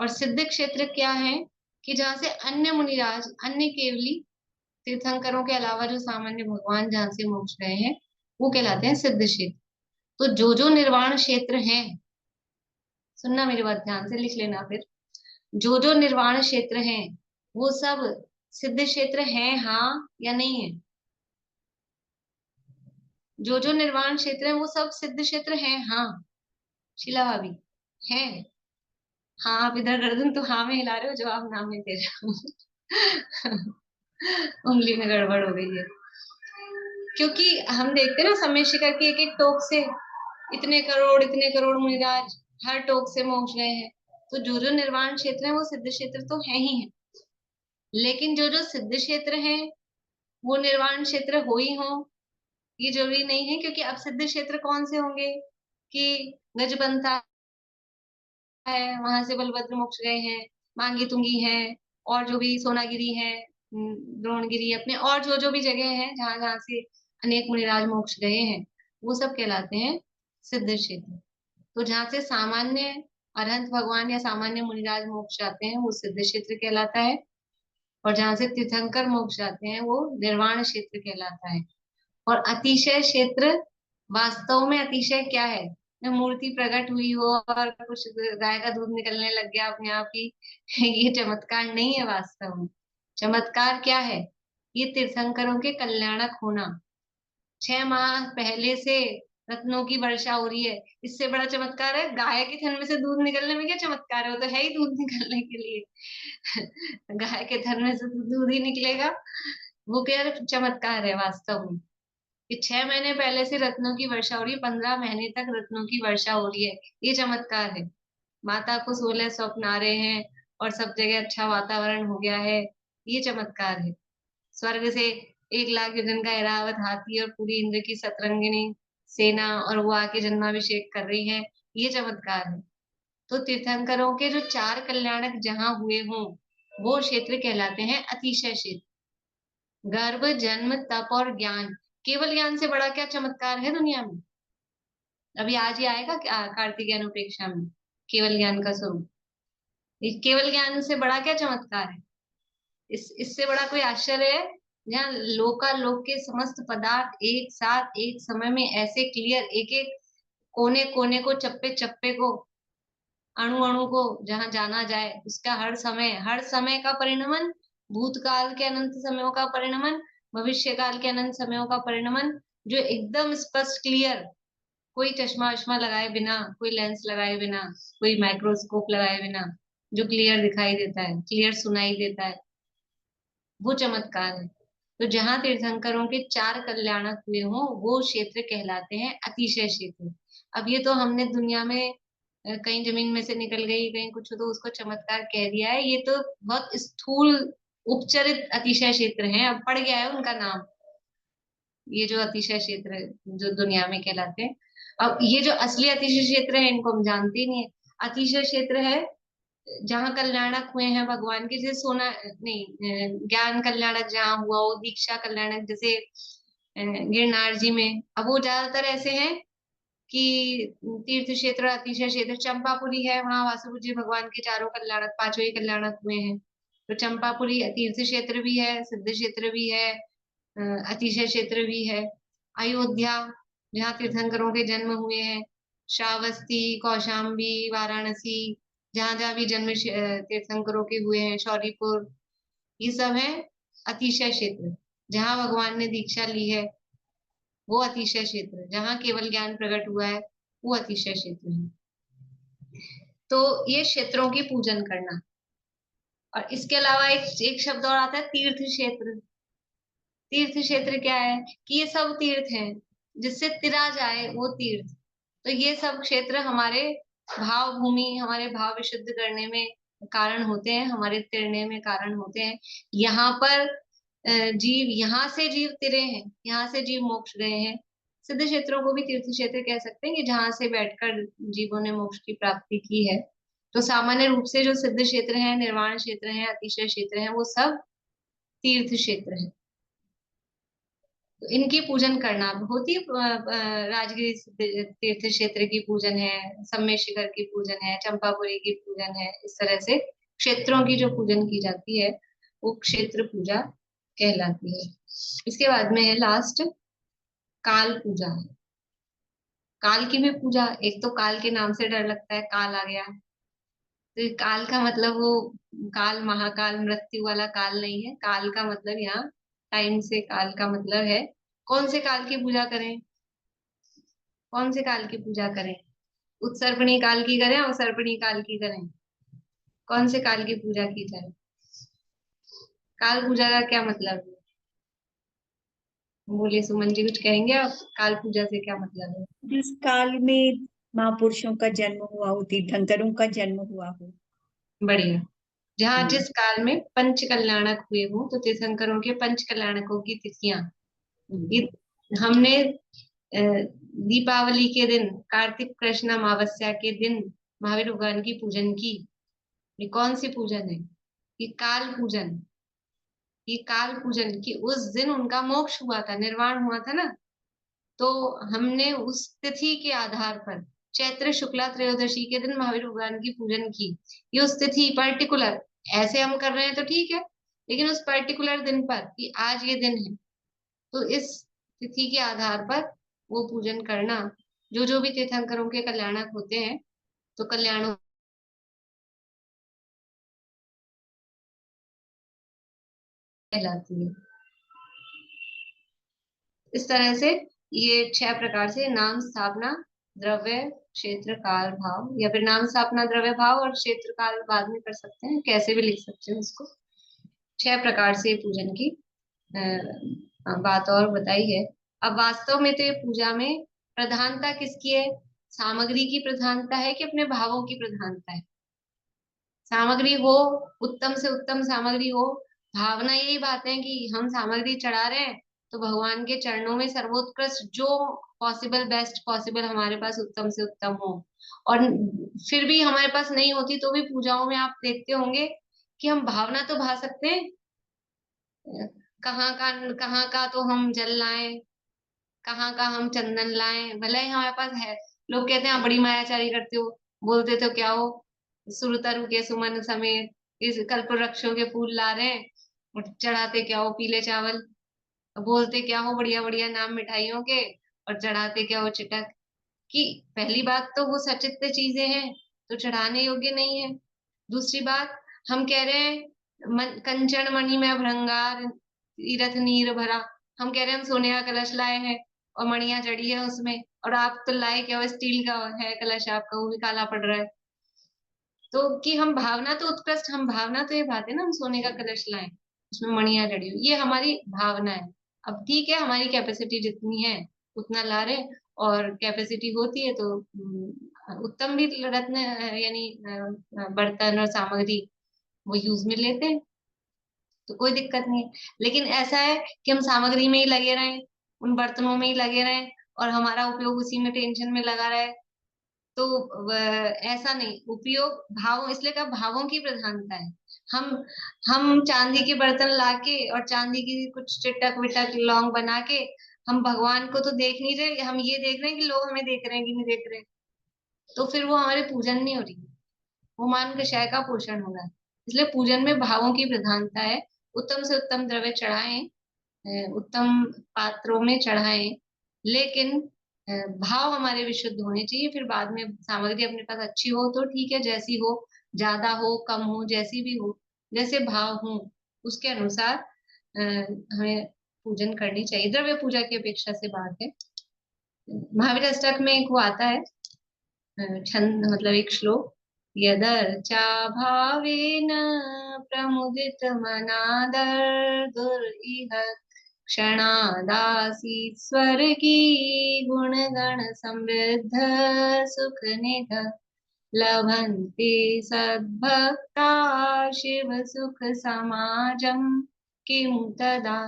और सिद्ध क्षेत्र क्या है? कि जहाँ से अन्य मुनिराज, अन्य केवली तीर्थंकरों के अलावा जो सामान्य भगवान जहाँ से मोक्ष गए हैं वो कहलाते हैं सिद्ध क्षेत्र। तो जो निर्वाण क्षेत्र है, सुनना मेरी बात ध्यान से, लिख लेना फिर, जो निर्वाण क्षेत्र है वो सब सिद्ध क्षेत्र है, हाँ या नहीं है? जो निर्वाण क्षेत्र है वो सब सिद्ध क्षेत्र हैं, हाँ। शीला भाभी है? हाँ, आप इधर गर्दन तो हाँ में हिला रहे हो, जवाब ना में दे रहे हो। उंगली में गड़बड़ हो गई है, क्योंकि हम देखते हैं ना समय शिखर की एक एक टोक से इतने करोड़ मुनिराज हर टोक से मोक्ष गए हैं। तो जो निर्वाण क्षेत्र है वो सिद्ध क्षेत्र तो है ही है, लेकिन जो सिद्ध क्षेत्र है वो निर्वाण क्षेत्र हो ही हो ये जरूरी नहीं है, क्योंकि अब सिद्ध क्षेत्र कौन से होंगे कि गजबंता है, वहां से बलभद्र मोक्ष गए हैं, मांगी तुंगी है, और जो भी सोनागिरी है, द्रोणगिरी, अपने और जो भी जगह है जहां जहां से अनेक मुनिराज मोक्ष गए हैं वो सब कहलाते हैं सिद्ध क्षेत्र। तो जहां से सामान्य अरहंत भगवान या सामान्य मुनिराज मोक्ष जाते हैं वो सिद्ध क्षेत्र कहलाता है, और जहां से तीर्थंकर मोक्ष जाते हैं वो निर्वाण क्षेत्र कहलाता है। और अतिशय क्षेत्र, वास्तव में अतिशय क्या है? मूर्ति प्रकट हुई हो और कुछ गाय का दूध निकलने लग गया अपने आप ही, ये चमत्कार नहीं है। वास्तव में चमत्कार क्या है? ये तीर्थंकरों के कल्याणक होना। 6 माह पहले से रत्नों की वर्षा हो रही है, इससे बड़ा चमत्कार है? गाय के थन में से दूध निकलने में क्या चमत्कार है? वो तो है ही दूध निकलने के लिए। गाय के थन में से तो दूध ही निकलेगा, वो क्या चमत्कार है वास्तव में? कि 6 महीने पहले से रत्नों की वर्षा हो रही है, 15 महीने तक रत्नों की वर्षा हो रही है, ये चमत्कार है। माता को 16 स्वप्न आ रहे हैं, और सब जगह अच्छा वातावरण हो गया है, ये चमत्कार है। स्वर्ग से 1,00,000 योजन का ऐरावत हाथी और पूरी इंद्र की सतरंगिणी सेना और वो आके जन्माभिषेक कर रही है, ये चमत्कार है। तो तीर्थंकरों के जो 4 कल्याणक जहां हुए हों वो क्षेत्र कहलाते हैं अतिशय क्षेत्र। गर्भ, जन्म, तप और ज्ञान, केवल ज्ञान से बड़ा क्या चमत्कार है दुनिया में? अभी आज ही आएगा कार्तिकेय अनुप्रेक्षा में केवल ज्ञान का स्वरूप। इस केवल ज्ञान से बड़ा क्या चमत्कार है? इससे बड़ा कोई आश्चर्य है? जहाँ लोकालोक के समस्त पदार्थ एक साथ एक समय में ऐसे क्लियर, एक एक कोने कोने को, चप्पे चप्पे को, अणु अणु को जहां जाना जाए, उसका हर समय का परिणमन, भूतकाल के अनंत समयों का परिणमन, भविष्य काल के अनंत समयों का परिणमन, जो एकदम स्पष्ट क्लियर, कोई चश्मा वश्मा लगाए बिना, कोई लेंस लगाए बिना, कोई माइक्रोस्कोप लगाए बिना, जो क्लियर दिखाई देता है, क्लियर सुनाई देता है, वो चमत्कार है। तो जहां तीर्थंकरों के 4 कल्याणक हुए हों वो क्षेत्र कहलाते हैं अतिशय क्षेत्र। अब ये तो हमने दुनिया में कहीं जमीन में से निकल गई, कहीं कुछ तो उसको चमत्कार कह दिया है, ये तो बहुत स्थूल उपचरित अतिशय क्षेत्र हैं, अब पड़ गया है उनका नाम, ये जो अतिशय क्षेत्र जो दुनिया में कहलाते हैं। अब ये जो असली अतिशय क्षेत्र है इनको हम जानते ही नहीं है। अतिशय क्षेत्र है जहाँ कल्याणक हुए हैं भगवान के, जैसे सोना नहीं, ज्ञान कल्याणक जहाँ हुआ हो, दीक्षा कल्याणक जैसे गिरनार जी में। अब वो ज्यादातर ऐसे हैं कि तीर्थ क्षेत्र, अतिशय क्षेत्र, चंपापुरी है, वहां वासुदेव जी भगवान के 4 कल्याणक, 5वें कल्याणक हुए हैं। तो चंपापुरी तीर्थ क्षेत्र भी है, सिद्ध क्षेत्र भी है, अतिशय क्षेत्र भी है। अयोध्या जहाँ तीर्थंकरों के जन्म हुए हैं, श्रावस्ती, कौशाम्बी, वाराणसी, जहां जहां भी जन्म तीर्थंकरों के हुए हैं, शौरीपुर, ये सब है अतिशय क्षेत्र। जहां भगवान ने दीक्षा ली है वो अतिशय क्षेत्र, जहां केवल ज्ञान प्रकट हुआ है वो अतिशय क्षेत्र है। तो ये क्षेत्रों की पूजन करना। और इसके अलावा एक शब्द और आता है तीर्थ क्षेत्र। तीर्थ क्षेत्र क्या है कि ये सब तीर्थ हैं, जिससे तिरा जाए वो तीर्थ। तो ये सब क्षेत्र हमारे भाव भूमि, हमारे भाव विशुद्ध करने में कारण होते हैं, हमारे तिरने में कारण होते हैं। यहाँ पर जीव, यहाँ से जीव तिरे हैं, यहाँ से जीव मोक्ष गए हैं। सिद्ध क्षेत्रों को भी तीर्थ क्षेत्र कह सकते हैं कि जहाँ से बैठकर जीवों ने मोक्ष की प्राप्ति की है। तो सामान्य रूप से जो सिद्ध क्षेत्र है, निर्वाण क्षेत्र है, अतिशय क्षेत्र है, वो सब तीर्थ क्षेत्र है। तो इनकी पूजन करना होती, राजगिरी तीर्थ क्षेत्र की पूजन है, सम्मेद शिखर की पूजन है, चंपापुरी की पूजन है। इस तरह से क्षेत्रों की जो पूजन की जाती है वो क्षेत्र पूजा कहलाती है। इसके बाद में है लास्ट काल पूजा। काल की भी पूजा, एक तो काल के नाम से डर लगता है, काल आ गया, तो ये काल का मतलब वो काल महाकाल मृत्यु वाला काल नहीं है। काल का मतलब यहाँ टाइम से, काल का मतलब है कौन से काल की पूजा करें, कौन से काल की पूजा करें, उत्सर्पणी काल की करें, अवसर्पणी काल की करें, कौन से काल की पूजा की जाए? काल पूजा का क्या मतलब है? बोलिए सुमन जी, कुछ कहेंगे आप? काल पूजा से क्या मतलब है? जिस काल में महापुरुषों का जन्म हुआ हो, तीर्थंकरों का जन्म हुआ हो। बढ़िया। जहाँ जिस काल में पंच कल्याणक हुए हो, तो तीर्थंकरों के पंच कल्याणकों की तिथियां, ये हमने दीपावली के दिन, कार्तिक कृष्ण अमावस्या के दिन महावीर भगवान की पूजन की। ये कौन सी पूजन है? ये काल पूजन। ये काल पूजन की उस दिन उनका मोक्ष हुआ था, निर्वाण हुआ था ना। तो हमने उस तिथि के आधार पर चैत्र शुक्ला त्रयोदशी के दिन महावीर भगवान की पूजन की। ये उस तिथि पर्टिकुलर, ऐसे हम कर रहे हैं तो ठीक है, लेकिन उस पर्टिकुलर दिन पर कि आज ये दिन है, तो इस तिथि के आधार पर वो पूजन करना। जो जो भी तीर्थंकरों के कल्याणक होते हैं तो कल्याणों कहलाती है। इस तरह से ये 6 प्रकार से नाम स्थापना, द्रव्य, क्षेत्र, काल, भाव, या फिर नाम स्थापना, द्रव्य, भाव और क्षेत्र काल बाद में कर सकते हैं, कैसे भी लिख सकते हैं उसको। 6 प्रकार से पूजन की बात और बताई है। अब वास्तव में तो ये पूजा में प्रधानता किसकी है? सामग्री की प्रधानता है कि अपने भावों की प्रधानता है? सामग्री हो, उत्तम से उत्तम सामग्री हो। भावना यही बात है कि हम सामग्री चढ़ा रहे हैं तो भगवान के चरणों में सर्वोत्कृष्ट जो पॉसिबल, बेस्ट पॉसिबल हमारे पास उत्तम से उत्तम हो। और फिर भी हमारे पास नहीं होती तो भी पूजाओं में आप देखते होंगे कि हम भावना तो भा सकते हैं। कहाँ का तो हम जल लाएं, कहाँ का हम चंदन लाएं, भले ही हमारे पास है। लोग कहते हैं आप बड़ी मायाचारी करते हो, बोलते तो क्या हो, सुरतरु के सुमन समेत इस कल्प वृक्षों के फूल ला रहे हैं और चढ़ाते क्या हो पीले चावल, बोलते क्या हो बढ़िया बढ़िया नाम मिठाइयों के और चढ़ाते क्या हो चिटक। कि पहली बात तो वो सचित्र चीजें हैं तो चढ़ाने योग्य नहीं है। दूसरी बात, हम कह रहे हैं कंचन मणि में भृंगार तीरथ नीर भरा, हम कह रहे हैं हम सोने का कलश लाए हैं और मणियां जड़ी है उसमें, और आप तो लाए क्या हो, स्टील का है कलश आपका, वो भी काला पड़ रहा है। तो कि हम भावना तो उत्कृष्ट, हम भावना तो ये बात है ना, हम सोने का कलश लाएं उसमें मणियां जड़ी हुई, ये हमारी भावना है। अब ठीक है, हमारी कैपेसिटी जितनी है उतना ला रहे, और कैपेसिटी होती है तो उत्तम भी रत्न यानी बर्तन और सामग्री वो यूज में लेते हैं, तो कोई दिक्कत नहीं है। लेकिन ऐसा है कि हम सामग्री में ही लगे रहें, उन बर्तनों में ही लगे रहें और हमारा उपयोग उसी में टेंशन में लगा रहे, तो ऐसा नहीं। उपयोग भावों, इसलिए का भावों की प्रधानता है। हम चांदी के बर्तन लाके और चांदी की कुछ चिटक विटक लौंग बना के हम भगवान को तो देख नहीं रहे, हम ये देख रहे हैं कि लोग हमें देख रहे हैं कि नहीं देख रहे, तो फिर वो हमारे पूजन नहीं हो रही, वो मान विषय का पोषण होगा। इसलिए पूजन में भावों की प्रधानता है। उत्तम से उत्तम द्रव्य चढ़ाएं, उत्तम पात्रों में चढ़ाएं, लेकिन भाव हमारे विशुद्ध होने चाहिए। फिर बाद में सामग्री अपने पास अच्छी हो तो ठीक है, जैसी हो, ज्यादा हो कम हो जैसी भी हो, जैसे भाव हो उसके अनुसार हमें पूजन करनी चाहिए। द्रव्य पूजा की अपेक्षा से बात है। महावीर अष्टक में एक वो आता है छंद, मतलब एक श्लोक, यदर्चा भावेन प्रमुदित मनादर इह क्षणादासीत् स्वर्गी गुणगण समृद्ध सुख निध लभन्ते सद्भक्ता शिव सुख समाजम किं तदा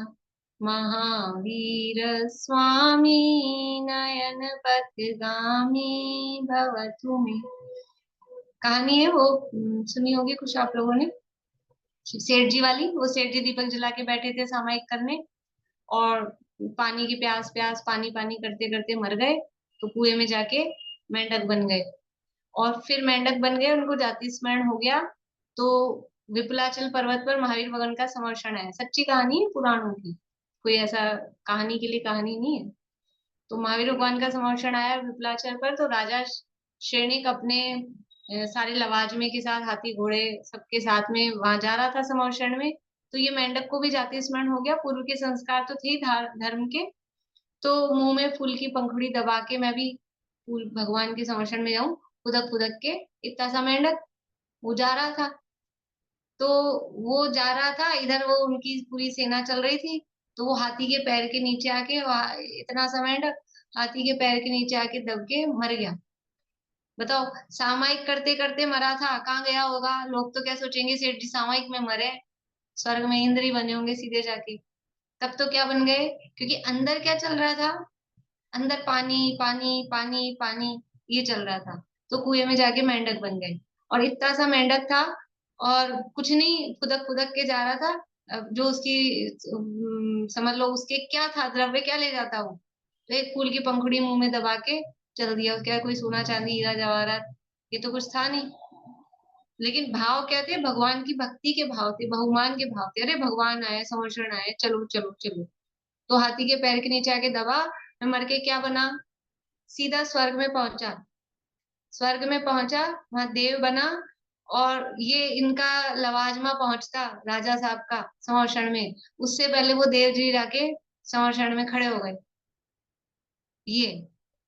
महावीर स्वामी नयन पथगामी भवतु मे। कहानी है वो, सुनी होगी कुछ आप लोगों ने, सेठ जी वाली। वो सेठ जी दीपक जला के बैठे थे सामायिक करने, और पानी की प्यास प्यास पानी पानी करते करते मर गए, तो कुएं में जाके मेंढक बन गए, और फिर मेंढक बन गए, उनको जाति स्मरण हो गया, तो विपुलाचल पर्वत पर महावीर भगवान का समर्षण है। सच्ची कहानी है पुराणों की, कोई ऐसा कहानी के लिए कहानी नहीं है। तो महावीर भगवान का समर्षण आया विपुलाचल पर, तो राजा श्रेणिक अपने सारे लवाजमे के साथ, हाथी घोड़े सबके साथ में वहां जा रहा था समर्षण में। तो ये मेंढक को भी जाति स्मरण हो गया, पूर्व के संस्कार तो थे धर्म के, तो मुंह में फूल की पंखुड़ी दबा के मैं भी भगवान के समर्षण में जाऊं, फुदक फुदक के। इतना सा मेंढक वो जा रहा था, तो वो जा रहा था इधर, वो उनकी पूरी सेना चल रही थी, तो वो हाथी के पैर के नीचे आके, इतना सा मेंढक हाथी के पैर के नीचे आके दब के मर गया। बताओ, सामायिक करते करते मरा था, कहाँ गया होगा? लोग तो क्या सोचेंगे, सेठ जी सामायिक में मरे, स्वर्ग में इंद्र ही बने होंगे सीधे जाके। तब तो क्या बन गए, क्योंकि अंदर क्या चल रहा था, अंदर पानी पानी पानी पानी ये चल रहा था, तो कुएं में जाके मेंढक बन गए। और इतना सा मेंढक था और कुछ नहीं, फुदक फुदक के जा रहा था। अब जो उसकी समझ लो उसके क्या था, द्रव्य क्या ले जाता वो, तो एक फूल की पंखुड़ी मुंह में दबा के चल दिया। क्या कोई सोना चांदी हीरा जवाहरात, ये तो कुछ था नहीं। लेकिन भाव क्या थे, भगवान की भक्ति के भाव थे, बहुमान के भाव थे। अरे भगवान आए, समर्षण आए, चलो चलो चलो। तो हाथी के पैर के नीचे आके दबा, मर के क्या बना, सीधा स्वर्ग में पहुंचा। स्वर्ग में पहुंचा, वहां देव बना, और ये इनका लवाजमा पहुंचता राजा साहब का समर्षण में, उससे पहले वो देव जी जाके समर्षण में खड़े हो गए। ये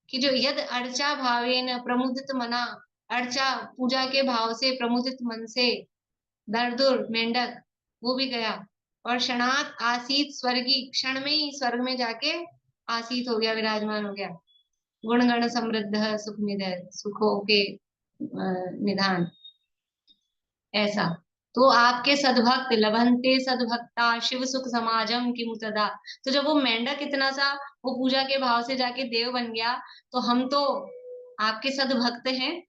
कि जो यद अर्चा भावेन प्रमुदित मना, अर्चा पूजा के भाव से, प्रमुदित मन से, दरदुर मेंढक वो भी गया, और क्षणात आसीत स्वर्गी, क्षण में ही स्वर्ग में जाके आसीत हो गया, विराजमान हो गया। गुणगण समृद्ध सुख निधय, सुखों के निधान। ऐसा। तो आपके सद्भक्त लभंते सद्भक्ता शिव सुख समाजम की मुतदा। तो जब वो मेंढक इतना सा वो पूजा के भाव से जाके देव बन गया, तो हम तो आपके सद्भक्त हैं।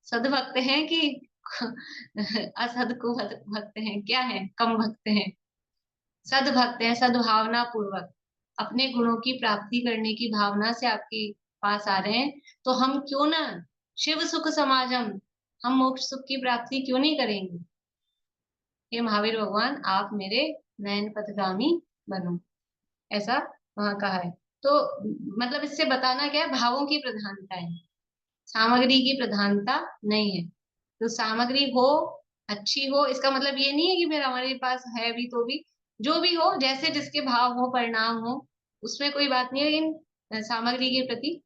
सद्भक्त हैं कि असद को भक्त हैं, क्या है, कम भक्त हैं। सद्भक्त हैं, सद्भावना पूर्वक अपने गुणों की प्राप्ति करने की भावना से आपके पास आ रहे हैं। तो हम क्यों ना शिव सुख समाजम, हम मोक्ष सुख की प्राप्ति क्यों नहीं करेंगे। हे महावीर भगवान, आप मेरे नयन पथगामी बनो, ऐसा वहां कहा है। तो मतलब इससे बताना क्या है, भावों की प्रधानता है, सामग्री की प्रधानता नहीं है। तो सामग्री हो, अच्छी हो, इसका मतलब ये नहीं है कि फिर हमारे पास है भी तो भी, जो भी हो, जैसे जिसके भाव हो, परिणाम हो, उसमें कोई बात नहीं है। लेकिन सामग्री के प्रति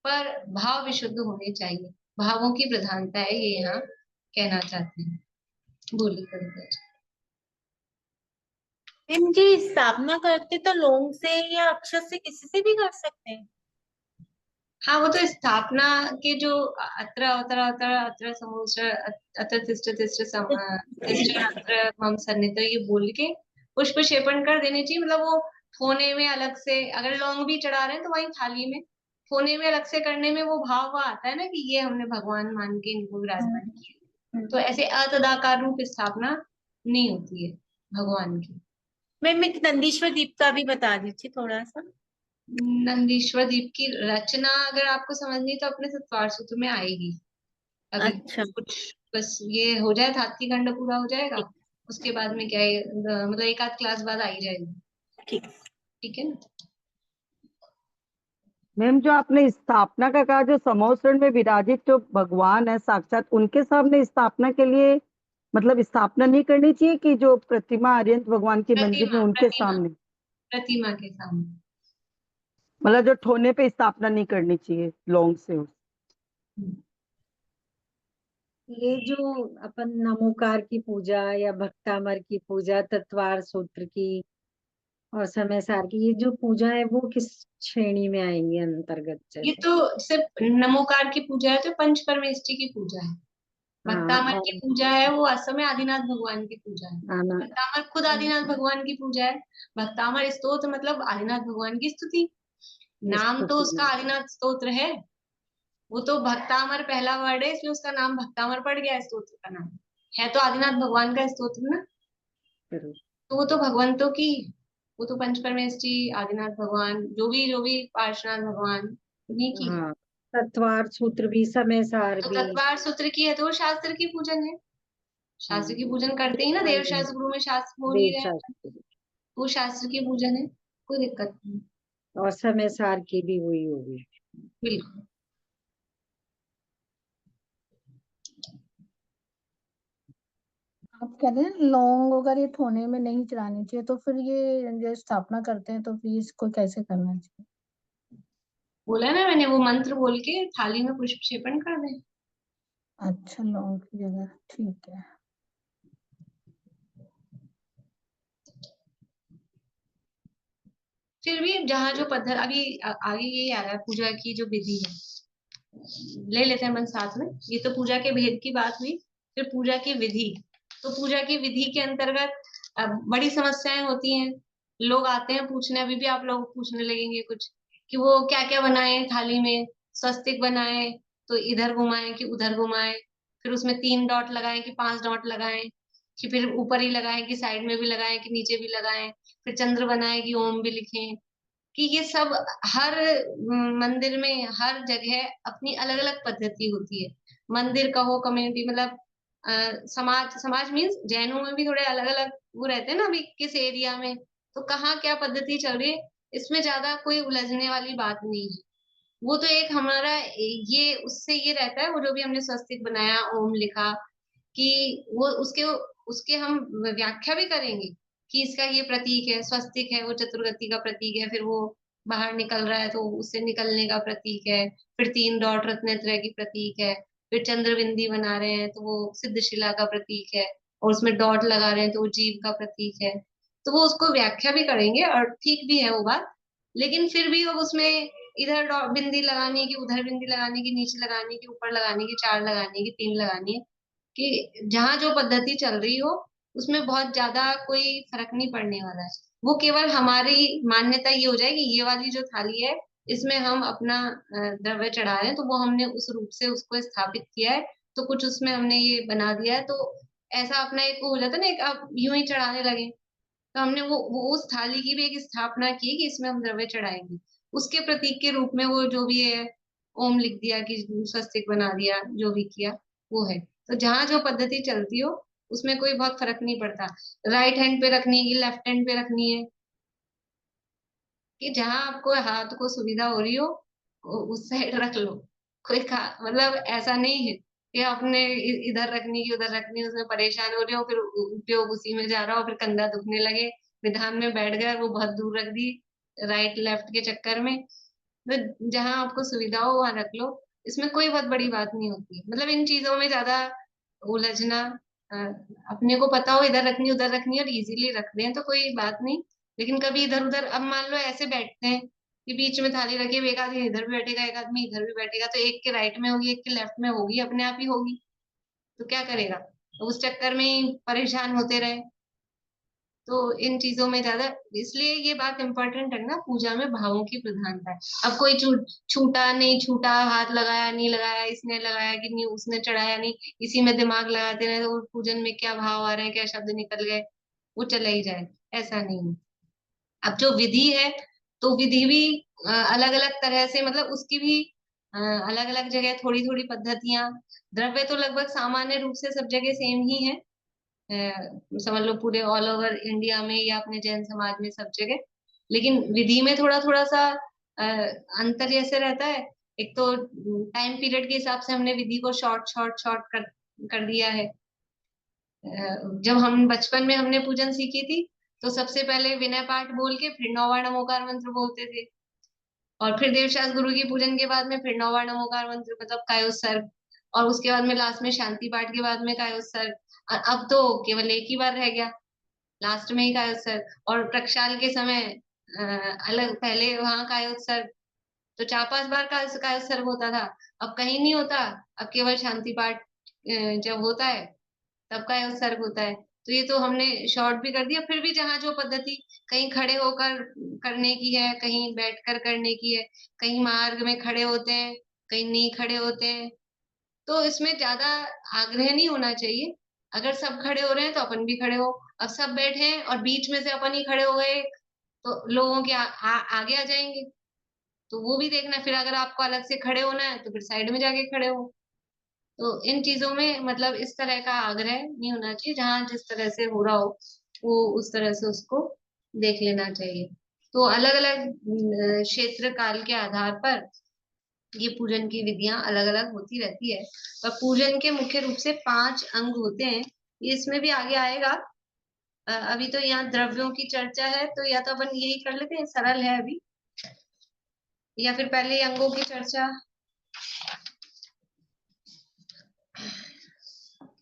पर भाव विशुद्ध होने चाहिए, भावों की प्रधानता है, ये यहाँ कहना चाहते हैं। बोलिए कविता जी। मैम जी, स्थापना करते तो लोंग से या अक्षर से किसी से भी कर सकते हैं? हाँ, वो तो स्थापना के जो अत्र अवतर अवतर अत्र समुद्र अत्र तिष्ठ तिष्ठ तिष्ठ अत्र मम सन्निध, ये बोल के पुष्प क्षेपण कर देने चाहिए। मतलब वो फोने में अलग से अगर लौंग भी चढ़ा रहे हैं तो वही थाली में फोने में अलग से करने में वो भाव वो आता है ना कि ये हमने भगवान मान के इनको विराजमान किया। तो ऐसे अतदाकार रूप स्थापना नहीं होती है भगवान की। मैम एक नंदीश्वर दीप का भी बता दीजिए थोड़ा सा। नंदीश्वर दीप की रचना अगर आपको समझनी तो अपने सत्वार सूत्र में आएगी। अभी अच्छा। कुछ बस ये हो जाए, धात्री खंड पूरा हो जाएगा, उसके बाद में क्या है, मतलब एक आध क्लास बाद आ ही जाएगी। ठीक। ठीक है ना। मैम जो आपने स्थापना का कहा, जो समोसरण में विराजित जो भगवान है साक्षात, उनके सामने स्थापना के लिए मतलब स्थापना नहीं करनी चाहिए कि जो प्रतिमा आर्यंत भगवान के मंदिर में प्रतिमा उनके प्रतिमा सामने, प्रतिमा के सामने। मतलब जो ठोने पे स्थापना नहीं करनी चाहिए लौंग से ये जो अपन नमोकार की पूजा या भक्तामर की पूजा, तत्वार सूत्र की और समय सार की, ये जो पूजा है वो किस श्रेणी में आएंगी अंतर्गत? ये जैसे तो सिर्फ नमोकार की पूजा है, तो पंच परमेष्टि की पूजा है। हाँ, भक्तामर की और पूजा है वो असमय आदिनाथ भगवान की पूजा है। आना भक्तामर खुद आदिनाथ भगवान की पूजा है। भक्तामर स्तोत्र मतलब आदिनाथ भगवान की स्तुति, नाम तो स्तुति उसका आदिनाथ स्तोत्र है। वो तो भक्तामर पहला वर्ड है, इसलिए उसका नाम भक्तामर पड़ गया है, स्तोत्र का नाम है तो आदिनाथ भगवान का स्तोत्र ना। करो। तो वो तो भगवंतों की, वो तो पंच परमेष्टि आदिनाथ भगवान, जो भी पार्श्वनाथ भगवान, उन्हीं की। हाँ, तत्वार सूत्र भी, समय सार तो भी। तत्वार सूत्र की है तो वो शास्त्र की पूजन है। शास्त्र की पूजन करते ही ना, देव शास्त्र गुरु में शास्त्र बोल ही वेद रहे हैं, शास्त्र वो शास्त्र की पूजन है, कोई दिक्कत नहीं। और समय सार की भी वही होगी। बिल्कुल। आप कह रहे हैं लौंग अगर ये ठोने में नहीं चढ़ानी चाहिए, तो फिर ये जो स्थापना करते हैं तो फिर इसको कैसे करना चाहिए? बोला ना मैंने, वो मंत्र बोल के थाली में पुष्प क्षेपण कर दें। अच्छा, लौंग की जगह, ठीक है। फिर भी जहाँ जो पद्धति अभी आगे यही आ रहा है, पूजा की जो विधि है, ले लेते हैं मन साथ में। ये तो पूजा के भेद की बात हुई, फिर पूजा की विधि। तो पूजा की विधि के अंतर्गत बड़ी समस्याएं होती हैं। लोग आते हैं पूछने, अभी भी आप लोग पूछने लगेंगे कुछ कि वो क्या क्या बनाए थाली में, स्वस्तिक बनाए तो इधर घुमाएं कि उधर घुमाएं, फिर उसमें 3 डॉट लगाएं कि 5 डॉट लगाएं, कि फिर ऊपर ही लगाएं कि साइड में भी लगाएं कि नीचे भी लगाएं, फिर चंद्र बनाए कि ओम भी लिखें, कि ये सब हर मंदिर में हर जगह अपनी अलग अलग पद्धति होती है। मंदिर का हो, कम्युनिटी मतलब समाज, समाज मीन्स जैनों में भी थोड़े अलग अलग वो रहते हैं ना, अभी किस एरिया में तो कहाँ क्या पद्धति चल रही है, इसमें ज्यादा कोई उलझने वाली बात नहीं है। वो तो एक हमारा ये उससे ये रहता है, वो जो भी हमने स्वस्तिक बनाया, ओम लिखा, कि वो उसके उसके हम व्याख्या भी करेंगे कि इसका ये प्रतीक है, स्वस्तिक है वो चतुर्गति का प्रतीक है, फिर वो बाहर निकल रहा है तो उससे निकलने का प्रतीक है, फिर 3 डॉट रत्नत्रय की प्रतीक है, फिर चंद्र बिंदी बना रहे हैं तो वो सिद्धशिला का प्रतीक है, और उसमें डॉट लगा रहे हैं तो वो जीव का प्रतीक है। तो वो उसको व्याख्या भी करेंगे और ठीक भी है वो बात। लेकिन फिर भी अब उसमें इधर बिंदी लगानी है कि उधर बिंदी लगानी है कि नीचे लगानी है कि ऊपर लगानी है कि 4 लगानी है कि 3 लगानी है, कि जहाँ जो पद्धति चल रही हो उसमें बहुत ज्यादा कोई फर्क नहीं पड़ने वाला है। वो केवल हमारी मान्यता ये हो जाएगी, ये वाली जो थाली है इसमें हम अपना द्रव्य चढ़ा रहे हैं, तो वो हमने उस रूप से उसको स्थापित किया है, तो कुछ उसमें हमने ये बना दिया है, तो ऐसा अपना एक हो जाता है ना, एक आप यूं ही चढ़ाने लगे, तो हमने वो उस थाली की भी एक स्थापना की कि इसमें हम द्रव्य चढ़ाएंगे। उसके प्रतीक के रूप में वो जो भी है ओम लिख दिया कि स्वस्तिक बना दिया, जो भी किया वो है। तो जहां जो पद्धति चलती हो उसमें कोई बहुत फर्क नहीं पड़ता, राइट हैंड पे रखनी है कि लेफ्ट हैंड पे रखनी है, कि जहां आपको हाथ को सुविधा हो रही हो उस साइड रख लो। कोई मतलब ऐसा नहीं है कि आपने इधर रखनी की उधर रखनी, उसमें परेशान हो रहे हो, फिर उपयोग उसी में जा रहा हो, फिर कंधा दुखने लगे, विधान में बैठ गए और वो बहुत दूर रख दी राइट लेफ्ट के चक्कर में। तो जहां आपको सुविधा हो वहां रख लो, इसमें कोई बहुत बड़ी बात नहीं होती। मतलब इन चीजों में ज्यादा उलझना, अ, अपने को पता हो इधर रखनी उधर रखनी और इजीली रख दें तो कोई बात नहीं। लेकिन कभी इधर उधर, अब मान लो ऐसे बैठते हैं कि बीच में थाली रखी है, एक आदमी इधर भी बैठेगा एक आदमी इधर भी बैठेगा, तो एक के राइट में होगी एक के लेफ्ट में होगी, अपने आप ही होगी, तो क्या करेगा, तो उस चक्कर में ही परेशान होते रहे। तो इन चीजों में ज्यादा, इसलिए ये बात इंपॉर्टेंट है ना, पूजा में भावों की प्रधानता है। अब कोई छूटा नहीं छूटा, हाथ लगाया नहीं लगाया, इसने लगाया कि नहीं उसने चढ़ाया नहीं, इसी में दिमाग लगाते रहे तो पूजन में क्या भाव आ रहे हैं क्या शब्द निकल गए वो चला ही जाए, ऐसा नहीं है। अब जो विधि है तो विधि भी अलग अलग तरह से, मतलब उसकी भी अलग अलग जगह थोड़ी थोड़ी पद्धतियां, द्रव्य तो लगभग सामान्य रूप से सब जगह सेम ही है, समझ लो पूरे ऑल ओवर इंडिया में या अपने जैन समाज में सब जगह, लेकिन विधि में थोड़ा थोड़ा सा अंतर ऐसे रहता है। एक तो टाइम पीरियड के हिसाब से हमने विधि को शॉर्ट शॉर्ट शॉर्ट कर दिया है। जब हम बचपन में हमने पूजन सीखी थी तो सबसे पहले विनय पाठ बोल के फिर नौवा नमोकार मंत्र बोलते थे, और फिर देवशास्त्र गुरु की पूजन के बाद में फिर नौवा नमोकार मंत्र मतलब कायोत्सर्ग, और उसके बाद में लास्ट में शांति पाठ के बाद में कायोत्सर्ग। अब तो केवल एक ही बार रह गया, लास्ट में ही कायोत्सर्ग, और प्रक्षाल के समय अलग, पहले वहां कायोत्सर्ग, तो 4-5 बार का कायोत्सर्ग होता था, अब कहीं नहीं होता, अब केवल शांति पाठ जब होता है तब कायोत्सर्ग होता है। तो ये तो हमने शॉर्ट भी कर दिया, फिर भी जहाँ जो पद्धति कहीं खड़े होकर करने की है, कहीं बैठकर करने की है, कहीं मार्ग में खड़े होते हैं कहीं नहीं खड़े होते हैं, तो इसमें ज्यादा आग्रह नहीं होना चाहिए। अगर सब खड़े हो रहे हैं तो अपन भी खड़े हो, अब सब बैठे हैं और बीच में से अपन ही खड़े हो गए तो लोगों के आगे आ जाएंगे, तो वो भी देखना। फिर अगर आपको अलग से खड़े होना है तो फिर साइड में जाके खड़े हो। तो इन चीजों में मतलब इस तरह का आग्रह नहीं होना चाहिए, जहां जिस तरह से हो रहा हो वो उस तरह से उसको देख लेना चाहिए। तो अलग अलग क्षेत्र काल के आधार पर ये पूजन की विधियां अलग अलग होती रहती है। पर पूजन के मुख्य रूप से 5 अंग होते हैं, ये इसमें भी आगे आएगा। अभी तो यहाँ द्रव्यों की चर्चा है, तो या तो अपन यही कर लेते हैं, सरल है अभी, या फिर पहले अंगों की चर्चा।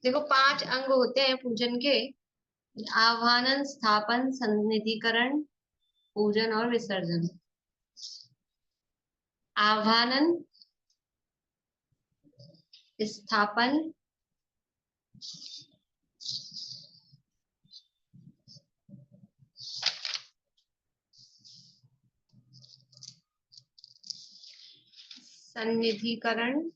देखो 5 अंग होते हैं पूजन के: आह्वानन, स्थापन, सन्निधिकरण, पूजन और विसर्जन। आह्वानन, स्थापन, सन्निधिकरण,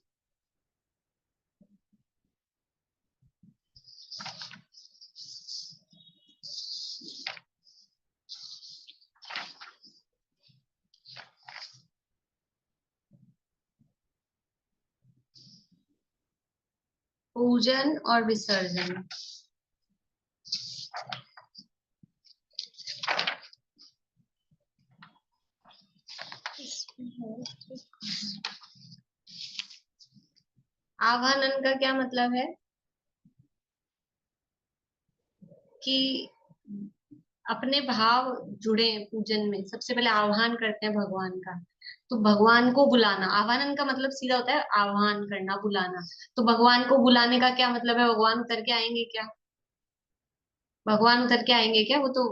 पूजन और विसर्जन। आह्वानन का क्या मतलब है कि अपने भाव जुड़े पूजन में, सबसे पहले आह्वान करते हैं भगवान का, तो भगवान को बुलाना। आह्वानन का मतलब सीधा होता है आह्वान करना, बुलाना। तो भगवान को बुलाने का क्या मतलब है, भगवान उतर के आएंगे क्या? भगवान उतर के आएंगे क्या? वो तो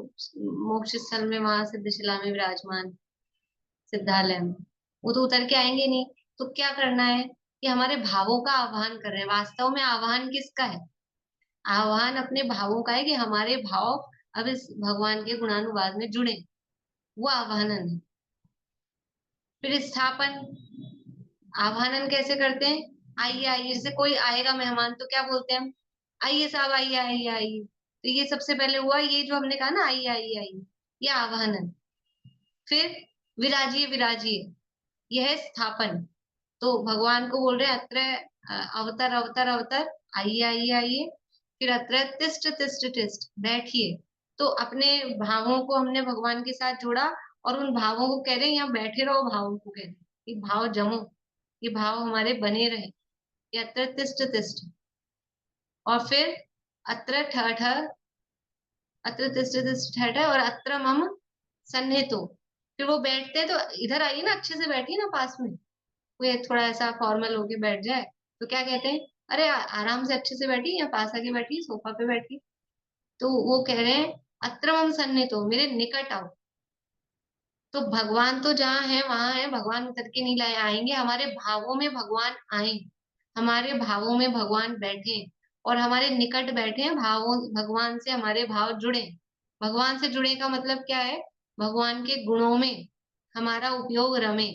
मोक्ष स्थल में वहां सिद्धशिला में विराजमान, सिद्धालय में, वो तो उतर के आएंगे नहीं। तो क्या करना है कि हमारे भावों का आह्वान कर रहे हैं। वास्तव में आह्वान किसका है? आह्वान अपने भावों का है कि हमारे भाव अब इस भगवान के गुणानुवाद में जुड़े, वो आह्वानन है। फिर स्थापन, आह्वानन कैसे करते हैं? आइए आइए, जैसे कोई आएगा मेहमान तो क्या बोलते हैं हम? आइए साहब, आइए आइए आइए। तो ये सबसे पहले हुआ, ये जो हमने कहा ना आइए आइए आइए, ये आह्वानन। फिर विराजिए विराजिए, यह है स्थापन। तो भगवान को बोल रहे हैं अत्र अवतर अवतर अवतर, आइए आइए आइए। फिर अत्र तिष्ठ तिष्ठ तिष्ठ, बैठिए। तो अपने भावों को हमने भगवान के साथ जोड़ा और उन भावों को कह रहे हैं यहाँ बैठे रहो, भावों को कह रहे हैं ये भाव जमो, ये भाव हमारे बने रहे, ये अत्र तिष्ठ तिष्ठ। और फिर अत्र ठ ठ, अत्र तिष्ठ तिष्ठ ठ ठ, और अत्र मम सन्निहितो। फिर वो बैठते हैं तो इधर आइए ना, अच्छे से बैठिए ना पास में। कोई थोड़ा ऐसा फॉर्मल होके बैठ जाए तो क्या कहते हैं? अरे आराम से अच्छे से बैठिए, यहाँ पास आके बैठिए, सोफा पे बैठिए। तो वो कह रहे हैं अत्र मम सन्निहितो, मेरे निकट आओ। तो भगवान तो जहाँ है वहां है, भगवान उतर के नहीं लाए आएंगे, हमारे भावों में भगवान आए, हमारे भावों में भगवान बैठे और हमारे निकट बैठे हैं। भावों, भगवान से हमारे भाव जुड़े। भगवान से जुड़े का मतलब क्या है? भगवान के गुणों में हमारा उपयोग रमे,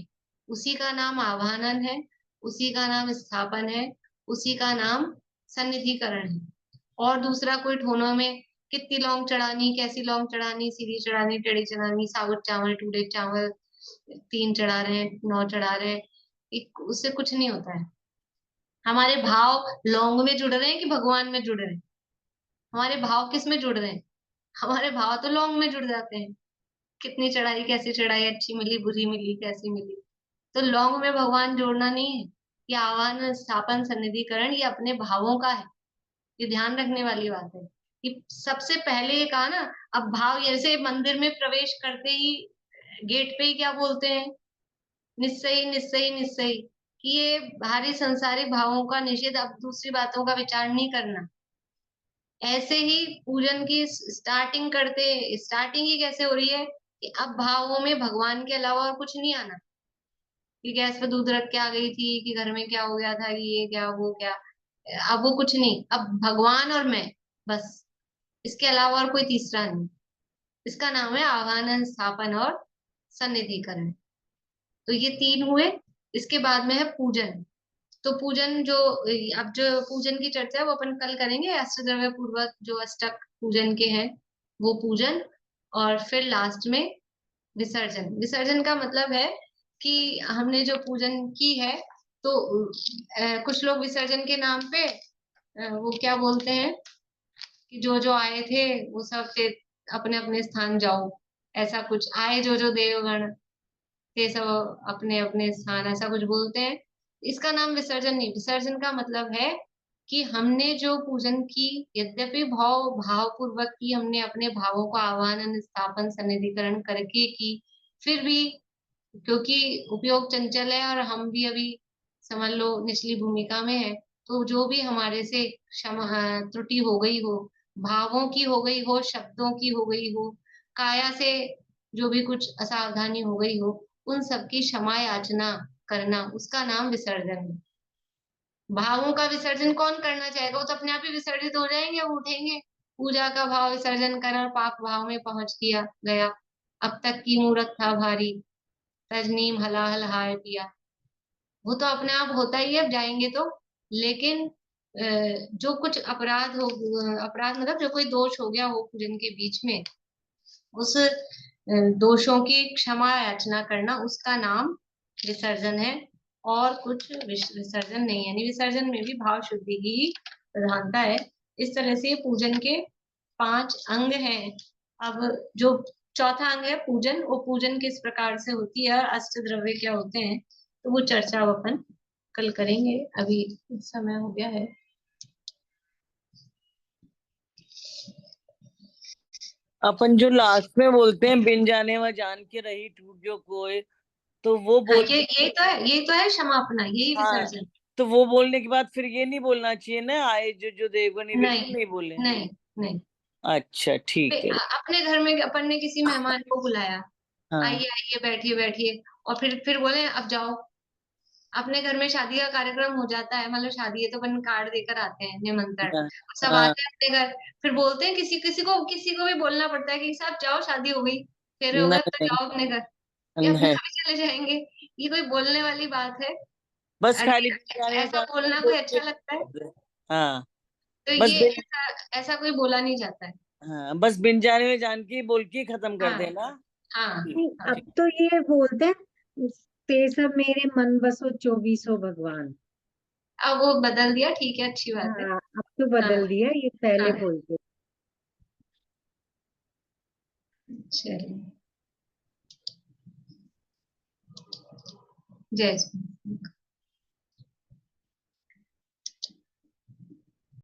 उसी का नाम आह्वानन है, उसी का नाम स्थापन है, उसी का नाम सन्निधिकरण है। और दूसरा कोई ठोनों में कितनी लौंग चढ़ानी, कैसी लौंग चढ़ानी, सीधी चढ़ानी, टेढ़ी चढ़ानी, साबुत चावल, टूटे चावल, 3 चढ़ा रहे हैं, 9 चढ़ा रहे हैं, उससे कुछ नहीं होता है। हमारे भाव लौंग में जुड़ रहे हैं कि भगवान में जुड़ रहे हैं? हमारे भाव किस में जुड़ रहे हैं? हमारे भाव तो लौंग में जुड़ जाते हैं। कितनी चढ़ाई, कैसी चढ़ाई, अच्छी मिली, बुरी मिली, कैसी मिली। तो लौंग में भगवान जोड़ना नहीं है। ये आह्वान स्थापन सन्निधिकरण ये अपने भावों का है, ये ध्यान रखने वाली बात है। कि सबसे पहले ये कहा ना, अब भाव, जैसे मंदिर में प्रवेश करते ही गेट पे ही क्या बोलते हैं? निस्सई निस्सई निस्सई, कि ये बाहरी संसारिक भावों का निषेध, अब दूसरी बातों का विचार नहीं करना। ऐसे ही पूजन की स्टार्टिंग करते, स्टार्टिंग ही कैसे हो रही है कि अब भावों में भगवान के अलावा और कुछ नहीं आना। कि गैस पे दूध रख के आ गई थी, कि घर में क्या हो गया था, कि ये क्या वो क्या, अब वो कुछ नहीं, अब भगवान और मैं, बस, इसके अलावा और कोई तीसरा नहीं। इसका नाम है आह्वान, स्थापन और सन्निधिकरण। तो ये 3 हुए। इसके बाद में है पूजन। तो पूजन जो, अब जो पूजन की चर्चा है वो अपन कल करेंगे, अष्टद्रव्य पूर्वक जो अष्टक पूजन के हैं वो पूजन। और फिर लास्ट में विसर्जन। विसर्जन का मतलब है कि हमने जो पूजन की है तो कुछ लोग विसर्जन के नाम पे वो क्या बोलते हैं कि जो जो आए थे वो सब ते अपने अपने स्थान जाओ, ऐसा कुछ, आए जो जो देवगण ते सब अपने अपने स्थान, ऐसा कुछ बोलते हैं। इसका नाम विसर्जन नहीं। विसर्जन का मतलब है कि हमने जो पूजन की, यद्यपि भाव पूर्वक की, हमने अपने भावों को आह्वान स्थापन सन्निधिकरण करके की, फिर भी क्योंकि उपयोग चंचल है और हम भी अभी समझ लो निचली भूमिका में है, तो जो भी हमारे से क्षमा त्रुटि हो गई हो, भावों की हो गई हो, शब्दों की हो गई हो, काया से जो भी कुछ असावधानी हो गई हो, उन सबकी क्षमा याचना करना, उसका नाम विसर्जन है। भावों का विसर्जन कौन करना चाहेगा? वो तो अपने आप ही विसर्जित हो जाएंगे, वो उठेंगे। पूजा का भाव विसर्जन कर और पाप भाव में पहुंच दिया गया। अब तक की मूरत था भारी, तजनीम हलाहल हाय पिया। वो तो अपने आप होता ही है, अब जाएंगे तो। लेकिन जो कुछ अपराध हो, अपराध मतलब जो कोई दोष हो गया हो पूजन के बीच में, उस दोषों की क्षमा याचना करना, उसका नाम विसर्जन है। और कुछ विसर्जन नहीं है। यानी विसर्जन में भी भाव शुद्धि की प्रधानता है। इस तरह से पूजन के 5 अंग हैं। अब जो चौथा अंग है पूजन, वो पूजन किस प्रकार से होती है, अष्ट द्रव्य क्या होते हैं, तो वो चर्चा अपन कल करेंगे। अभी समय हो गया है। अपन जो लास्ट में बोलते हैं बिन जाने व जान के रही टूट जो कोई, तो वो बोल, यही तो है क्षमापना, यही विसर्जन। तो वो बोलने के बाद फिर ये नहीं बोलना चाहिए ना, आए जो जो देवगण, ये बिल्कुल नहीं बोले? नहीं नहीं। अच्छा ठीक है। अपने घर में अपन ने किसी मेहमान को बुलाया, हाँ। आइए आइए बैठिए बैठिए, और फिर बोले अब जाओ, अपने घर में शादी का कार्यक्रम हो जाता है, मतलब शादी है तो अपन कार्ड देकर आते हैं निमंत्रण, हाँ, सब हाँ, आते हैं अपने घर, फिर बोलते हैं किसी को भी बोलना पड़ता है कि साहब जाओ शादी हो गई, फेरे हो गए तो नहीं जाओ अपने घर, या अपने नहीं, घर भी चले जाएंगे। ये कोई बोलने वाली बात है? बस अरे खाली बिन जाने में ऐसा जान के बोलना कोई बोल के अच्छा लगता है? हाँ, तो बस ये बिन ऐसा कोई बोला नहीं जाता है। हाँ, बस बिन जाने में जान के बोल के खत्म कर हाँ देना। हाँ नहीं, हाँ। अब तो ये बोलते हैं ते सब मेरे मन बसो 24 भगवान। अब वो बदल दिया, ठीक है, अच्छी बात है। हाँ, अब तो हाँ बदल दिया, ये पहले हाँ, बोलते। चलिए, जय श्री